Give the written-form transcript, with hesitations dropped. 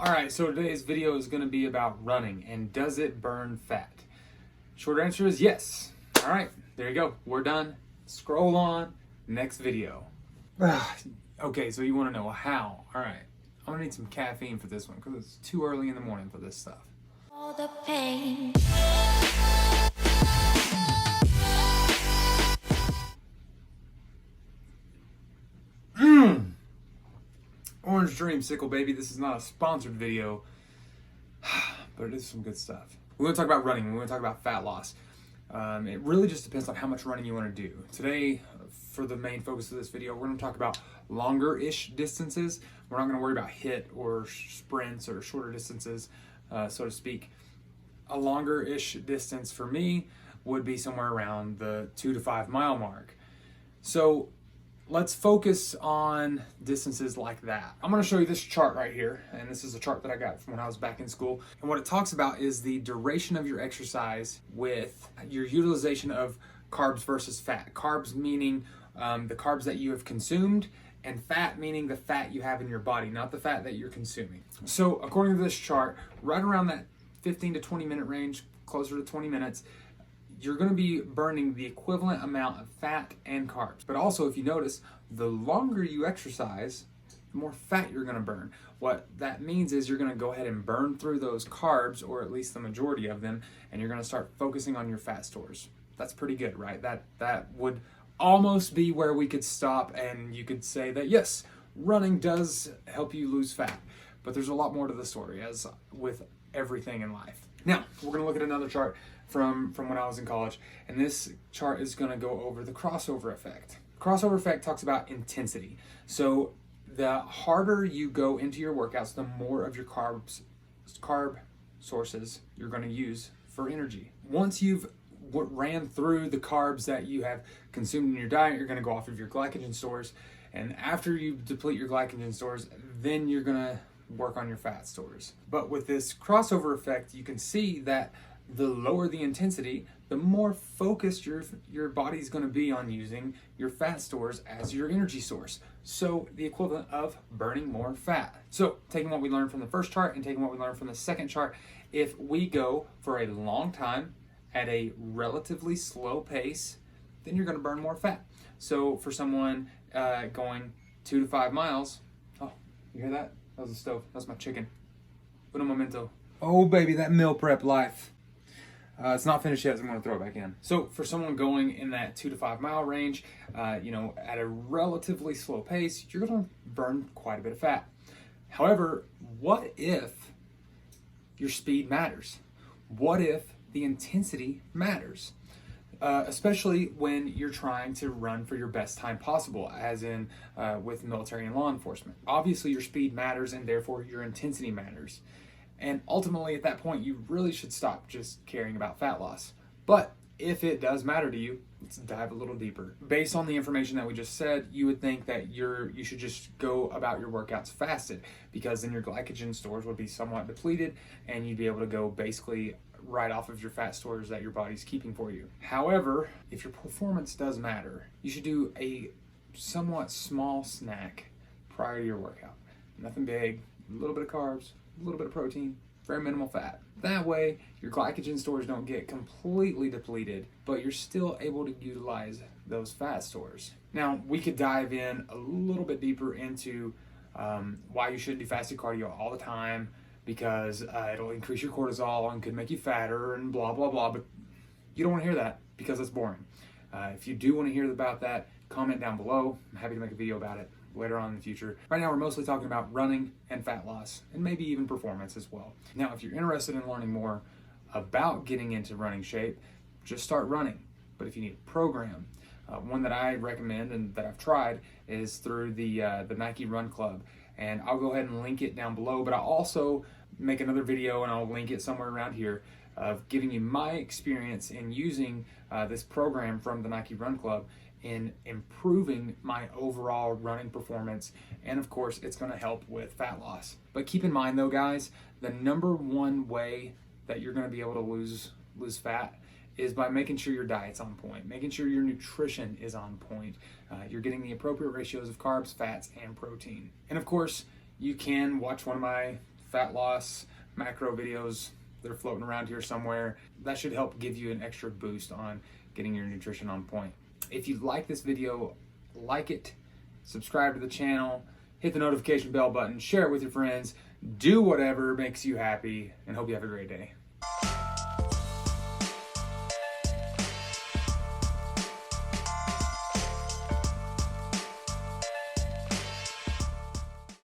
All right, so today's video is going to be about running and does it burn fat? Short answer is yes. All right, there you go. We're done. Scroll on. Next video. Okay, so you want to know how? All right, I'm going to need some caffeine for this one because it's too early in the morning for this stuff. All the pain. Orange Dreamsicle, baby. This is not a sponsored video, but it is some good stuff. We're going to talk about running. We're going to talk about fat loss. It really just depends on how much running you want to do. Today, for the main focus of this video, we're going to talk about longer-ish distances. We're not going to worry about HIIT or sprints or shorter distances, so to speak. A longer-ish distance for me would be somewhere around the 2 to 5 mile mark. So let's focus on distances like that. I'm going to show you this chart right here, and this is a chart that I got from when I was back in school. And what it talks about is the duration of your exercise with your utilization of carbs versus fat. Carbs meaning the carbs that you have consumed, and fat meaning the fat you have in your body, not the fat that you're consuming. So according to this chart, right around that 15 to 20 minute range, closer to 20 minutes, you're going to be burning the equivalent amount of fat and carbs. But also, if you notice, the longer you exercise, the more fat you're going to burn. What that means is you're going to go ahead and burn through those carbs, or at least the majority of them, and you're going to start focusing on your fat stores. That's pretty good, right? That would almost be where we could stop, and you could say that yes, running does help you lose fat. But there's a lot more to the story, as with everything in life. Now, we're going to look at another chart from when I was in college, and this chart is going to go over the crossover effect. Crossover effect talks about intensity. So the harder you go into your workouts, the more of your carb sources you're going to use for energy. Once you've ran through the carbs that you have consumed in your diet, you're going to go off of your glycogen stores, and after you deplete your glycogen stores, then you're going to work on your fat stores. But with this crossover effect, you can see that the lower the intensity, the more focused your body's going to be on using your fat stores as your energy source. So the equivalent of burning more fat. So taking what we learned from the first chart and taking what we learned from the second chart, if we go for a long time at a relatively slow pace, then you're going to burn more fat. So for someone going 2 to 5 miles, oh, you hear that? That was a stove. That's my chicken. Un momento. Oh, baby, that meal prep life. It's not finished yet, so I'm going to throw it back in. So for someone going in that 2 to 5 mile range, at a relatively slow pace, you're going to burn quite a bit of fat. However, what if your speed matters? What if the intensity matters? Especially when you're trying to run for your best time possible, as in with military and law enforcement. Obviously, your speed matters, and therefore your intensity matters. And ultimately, at that point, you really should stop just caring about fat loss. But if it does matter to you, let's dive a little deeper. Based on the information that we just said, you would think that you should just go about your workouts fasted, because then your glycogen stores would be somewhat depleted, and you'd be able to go basically right off of your fat stores that your body's keeping for you. However, if your performance does matter, you should do a somewhat small snack prior to your workout. Nothing big, a little bit of carbs, a little bit of protein, very minimal fat. That way, your glycogen stores don't get completely depleted, but you're still able to utilize those fat stores. Now, we could dive in a little bit deeper into why you shouldn't do fasted cardio all the time, because it'll increase your cortisol and could make you fatter and blah, blah, blah. But you don't want to hear that, because it's boring. If you do want to hear about that, comment down below. I'm happy to make a video about it later on in the future. Right now, we're mostly talking about running and fat loss, and maybe even performance as well. Now, if you're interested in learning more about getting into running shape, just start running. But if you need a program, one that I recommend and that I've tried is through the Nike Run Club. And I'll go ahead and link it down below, but I'll also make another video, and I'll link it somewhere around here, of giving you my experience in using this program from the Nike Run Club in improving my overall running performance, and of course it's going to help with fat loss. But keep in mind though, guys, the number one way that you're going to be able to lose fat is by making sure your diet's on point, making sure your nutrition is on point. You're getting the appropriate ratios of carbs, fats, and protein. And of course, you can watch one of my fat loss macro videos. They're floating around here somewhere. That should help give you an extra boost on getting your nutrition on point. If you like this video, like it, subscribe to the channel, hit the notification bell button, share it with your friends, do whatever makes you happy, and hope you have a great day.